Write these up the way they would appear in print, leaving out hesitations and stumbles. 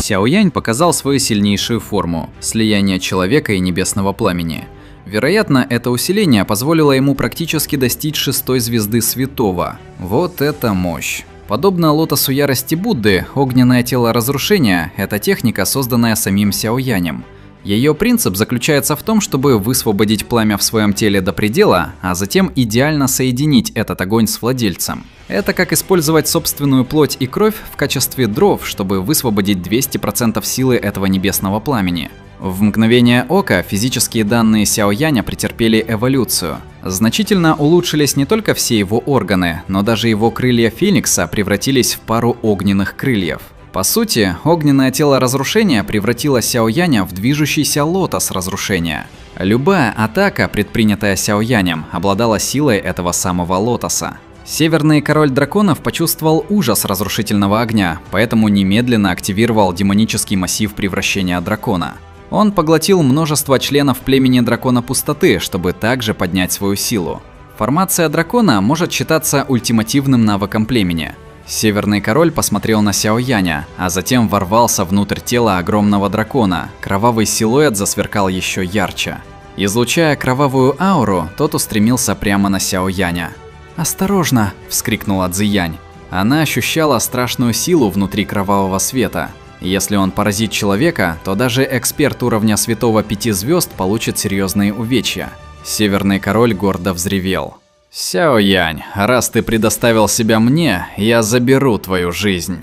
Сяо Янь показал свою сильнейшую форму – слияние человека и небесного пламени. Вероятно, это усиление позволило ему практически достичь 6-й звезды святого. Вот это мощь! Подобно лотосу ярости Будды, огненное тело разрушения – это техника, созданная самим Сяо Янем. Ее принцип заключается в том, чтобы высвободить пламя в своем теле до предела, а затем идеально соединить этот огонь с владельцем. Это как использовать собственную плоть и кровь в качестве дров, чтобы высвободить 200% силы этого небесного пламени. В мгновение ока физические данные Сяо Яня претерпели эволюцию. Значительно улучшились не только все его органы, но даже его крылья Феникса превратились в пару огненных крыльев. По сути, огненное тело разрушения превратило Сяо Яня в движущийся лотос разрушения. Любая атака, предпринятая Сяо Янем, обладала силой этого самого лотоса. Северный король драконов почувствовал ужас разрушительного огня, поэтому немедленно активировал демонический массив превращения дракона. Он поглотил множество членов племени дракона пустоты, чтобы также поднять свою силу. Формация дракона может считаться ультимативным навыком племени. Северный король посмотрел на Сяо Яня, а затем ворвался внутрь тела огромного дракона. Кровавый силуэт засверкал еще ярче. Излучая кровавую ауру, тот устремился прямо на Сяо Яня. «Осторожно!» – вскрикнула Цзиянь. Она ощущала страшную силу внутри кровавого света. Если он поразит человека, то даже эксперт уровня святого 5 звезд получит серьезные увечья. Северный король гордо взревел. «Сяо Янь, раз ты предоставил себя мне, я заберу твою жизнь».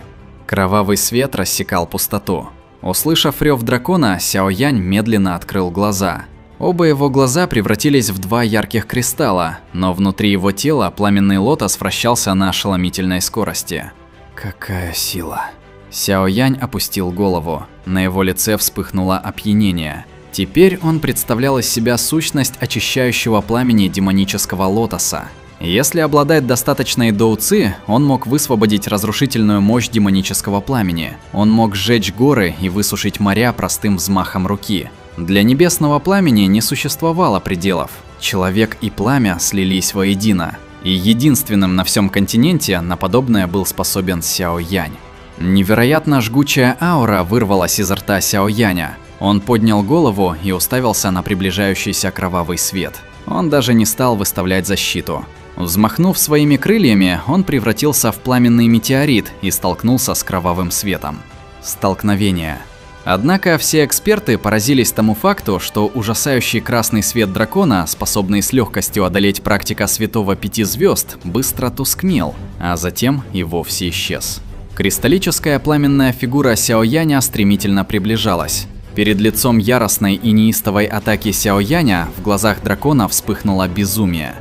Кровавый свет рассекал пустоту. Услышав рев дракона, Сяо Янь медленно открыл глаза. Оба его глаза превратились в 2 ярких кристалла, но внутри его тела пламенный лотос вращался на ошеломительной скорости. «Какая сила!» Сяо Янь опустил голову. На его лице вспыхнуло опьянение. Теперь он представлял из себя сущность очищающего пламени демонического лотоса. Если обладать достаточной доуци, он мог высвободить разрушительную мощь демонического пламени. Он мог сжечь горы и высушить моря простым взмахом руки. Для небесного пламени не существовало пределов. Человек и пламя слились воедино. И единственным на всем континенте на подобное был способен Сяо Янь. Невероятно жгучая аура вырвалась изо рта Сяо Яня. Он поднял голову и уставился на приближающийся кровавый свет. Он даже не стал выставлять защиту. Взмахнув своими крыльями, он превратился в пламенный метеорит и столкнулся с кровавым светом. Столкновение. Однако все эксперты поразились тому факту, что ужасающий красный свет дракона, способный с легкостью одолеть практика святого 5 звезд, быстро тускнел, а затем и вовсе исчез. Кристаллическая пламенная фигура Сяо Яня стремительно приближалась. Перед лицом яростной и неистовой атаки Сяо Яня в глазах дракона вспыхнуло безумие.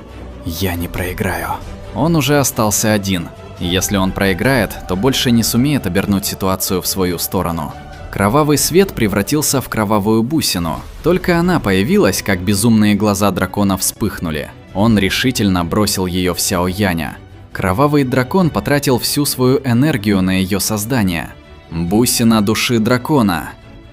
«Я не проиграю». Он уже остался один. Если он проиграет, то больше не сумеет обернуть ситуацию в свою сторону. Кровавый свет превратился в кровавую бусину. Только она появилась, как безумные глаза дракона вспыхнули. Он решительно бросил ее в Сяо Яня. Кровавый дракон потратил всю свою энергию на ее создание. Бусина души дракона.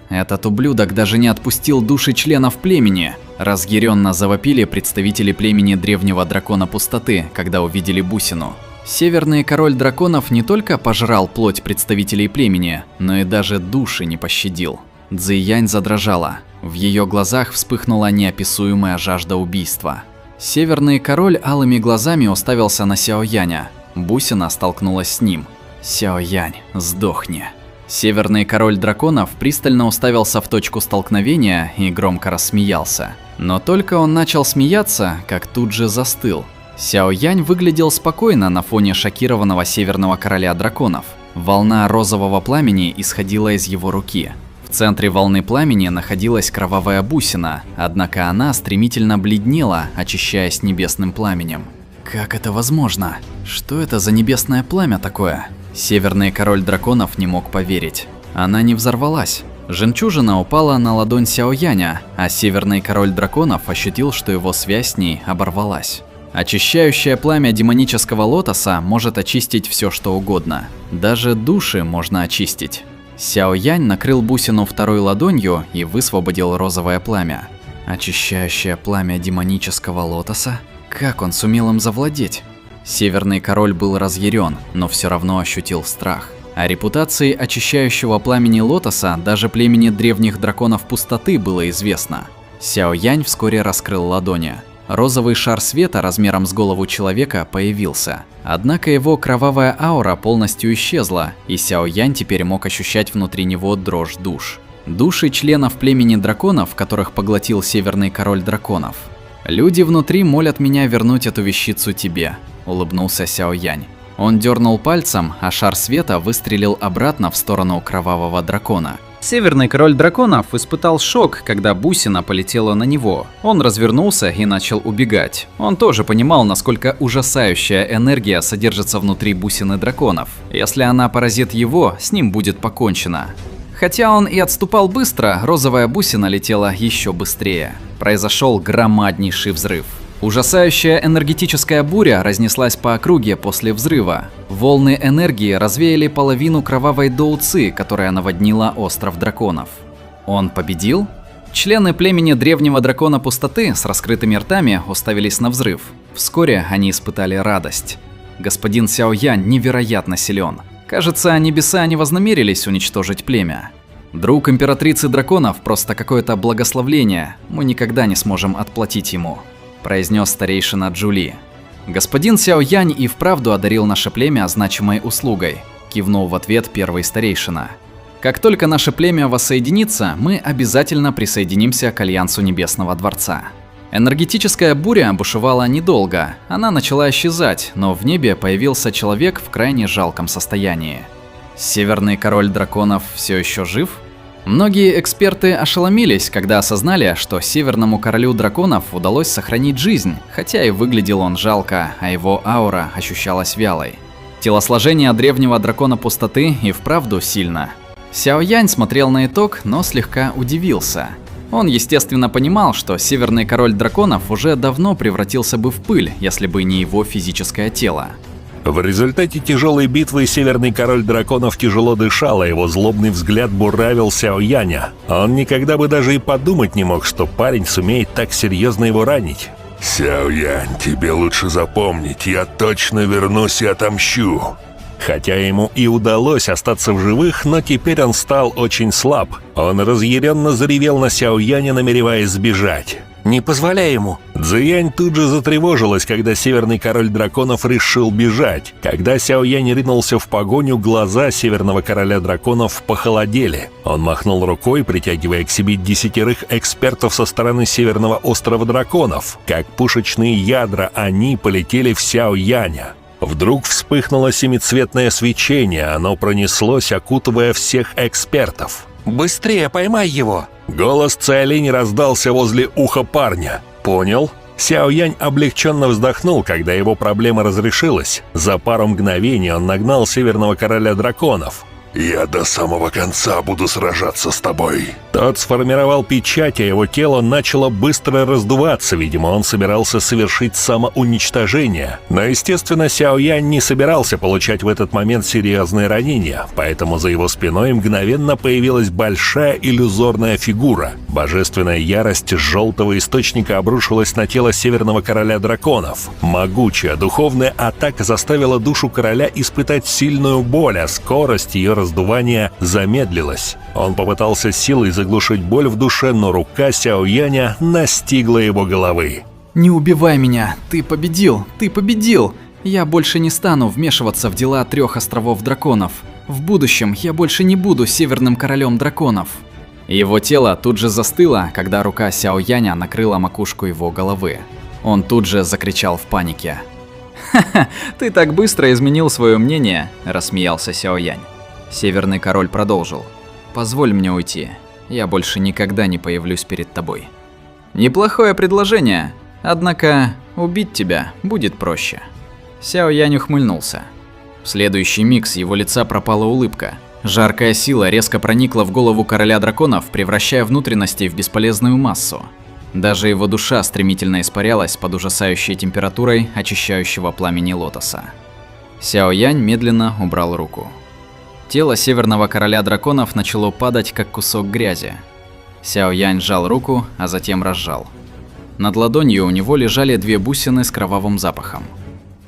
Этот ублюдок даже не отпустил души членов племени. Разъяренно завопили представители племени древнего дракона пустоты, когда увидели бусину. Северный король драконов не только пожрал плоть представителей племени, но и даже души не пощадил. Цзиянь задрожала. В ее глазах вспыхнула неописуемая жажда убийства. Северный король алыми глазами уставился на Сяо Яня. Бусина столкнулась с ним. «Сяо Янь, сдохни». Северный король драконов пристально уставился в точку столкновения и громко рассмеялся. Но только он начал смеяться, как тут же застыл. Сяо Янь выглядел спокойно на фоне шокированного северного короля драконов. Волна розового пламени исходила из его руки. В центре волны пламени находилась кровавая бусина, однако она стремительно бледнела, очищаясь небесным пламенем. Как это возможно? Что это за небесное пламя такое? Северный король драконов не мог поверить. Она не взорвалась. Жемчужина упала на ладонь Сяо Яня, а северный король драконов ощутил, что его связь с ней оборвалась. Очищающее пламя демонического лотоса может очистить все, что угодно. Даже души можно очистить. Сяо Янь накрыл бусину второй ладонью и высвободил розовое пламя. Очищающее пламя демонического лотоса? Как он сумел им завладеть? Северный король был разъярен, но все равно ощутил страх. О репутации очищающего пламени лотоса даже племени древних драконов пустоты было известно. Сяо Янь вскоре раскрыл ладони. Розовый шар света размером с голову человека появился. Однако его кровавая аура полностью исчезла, и Сяо Янь теперь мог ощущать внутри него дрожь душ. Души членов племени драконов, которых поглотил Северный Король Драконов. «Люди внутри молят меня вернуть эту вещицу тебе», – улыбнулся Сяо Янь. Он дернул пальцем, а шар света выстрелил обратно в сторону кровавого дракона. Северный Король Драконов испытал шок, когда бусина полетела на него. Он развернулся и начал убегать. Он тоже понимал, насколько ужасающая энергия содержится внутри бусины драконов. Если она поразит его, с ним будет покончено. Хотя он и отступал быстро, розовая бусина летела еще быстрее. Произошел громаднейший взрыв. Ужасающая энергетическая буря разнеслась по округе после взрыва. Волны энергии развеяли половину кровавой доуцы, которая наводнила остров драконов. Он победил? Члены племени древнего дракона пустоты с раскрытыми ртами уставились на взрыв. Вскоре они испытали радость. Господин Сяо Янь невероятно силен. Кажется, небеса не вознамерились уничтожить племя. Друг императрицы драконов просто какое-то благословление, мы никогда не сможем отплатить ему, произнес старейшина Джули. Господин Сяо Янь и вправду одарил наше племя значимой услугой, кивнул в ответ первый старейшина. Как только наше племя воссоединится, мы обязательно присоединимся к Альянсу Небесного Дворца. Энергетическая буря бушевала недолго, она начала исчезать, но в небе появился человек в крайне жалком состоянии. Северный Король Драконов все еще жив? Многие эксперты ошеломились, когда осознали, что Северному Королю Драконов удалось сохранить жизнь, хотя и выглядел он жалко, а его аура ощущалась вялой. Телосложение древнего дракона пустоты и вправду сильно. Сяо Янь смотрел на итог, но слегка удивился. Он, естественно, понимал, что Северный Король Драконов уже давно превратился бы в пыль, если бы не его физическое тело. В результате тяжелой битвы Северный Король Драконов тяжело дышал, а его злобный взгляд буравил Сяо Яня. Он никогда бы даже и подумать не мог, что парень сумеет так серьезно его ранить. «Сяо Янь, тебе лучше запомнить, я точно вернусь и отомщу». Хотя ему и удалось остаться в живых, но теперь он стал очень слаб. Он разъяренно заревел на Сяо Яня, намереваясь сбежать. «Не позволяй ему!» Цзиянь тут же затревожилась, когда Северный Король Драконов решил бежать. Когда Сяо Янь ринулся в погоню, глаза Северного Короля Драконов похолодели. Он махнул рукой, притягивая к себе 10 экспертов со стороны Северного острова Драконов. Как пушечные ядра, они полетели в Сяо Яня. Вдруг вспыхнуло семицветное свечение, оно пронеслось, окутывая всех экспертов. «Быстрее поймай его!» Голос Цайлинь раздался возле уха парня. «Понял?» Сяо Янь облегченно вздохнул, когда его проблема разрешилась. За пару мгновений он нагнал Северного Короля Драконов. «Я до самого конца буду сражаться с тобой». Тот сформировал печать, а его тело начало быстро раздуваться. Видимо, он собирался совершить самоуничтожение. Но, естественно, Сяо Янь не собирался получать в этот момент серьезные ранения, поэтому за его спиной мгновенно появилась большая иллюзорная фигура. Божественная ярость желтого источника обрушилась на тело Северного Короля Драконов. Могучая духовная атака заставила душу короля испытать сильную боль, а скорость ее раздувания замедлилась. Он попытался силой заглушить боль в душе, но рука Сяо Яня настигла его головы. «Не убивай меня, ты победил, ты победил! Я больше не стану вмешиваться в дела 3 островов драконов. В будущем я больше не буду Северным Королем Драконов». Его тело тут же застыло, когда рука Сяо Яня накрыла макушку его головы. Он тут же закричал в панике. «Ха-ха, ты так быстро изменил свое мнение», – рассмеялся Сяо Янь. Северный Король продолжил. «Позволь мне уйти. Я больше никогда не появлюсь перед тобой». «Неплохое предложение, однако убить тебя будет проще». Сяо Янь ухмыльнулся. В следующий миг с его лица пропала улыбка. Жаркая сила резко проникла в голову Короля Драконов, превращая внутренности в бесполезную массу. Даже его душа стремительно испарялась под ужасающей температурой очищающего пламени лотоса. Сяо Янь медленно убрал руку. Тело Северного Короля Драконов начало падать, как кусок грязи. Сяо Янь сжал руку, а затем разжал. Над ладонью у него лежали 2 бусины с кровавым запахом.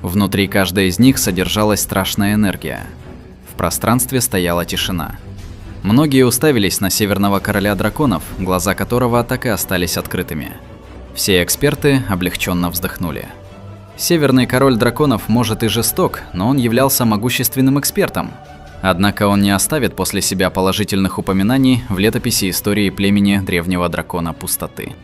Внутри каждой из них содержалась страшная энергия. В пространстве стояла тишина. Многие уставились на Северного Короля Драконов, глаза которого так и остались открытыми. Все эксперты облегченно вздохнули. Северный Король Драконов может и жесток, но он являлся могущественным экспертом. Однако он не оставит после себя положительных упоминаний в летописи истории племени Древнего Дракона Пустоты.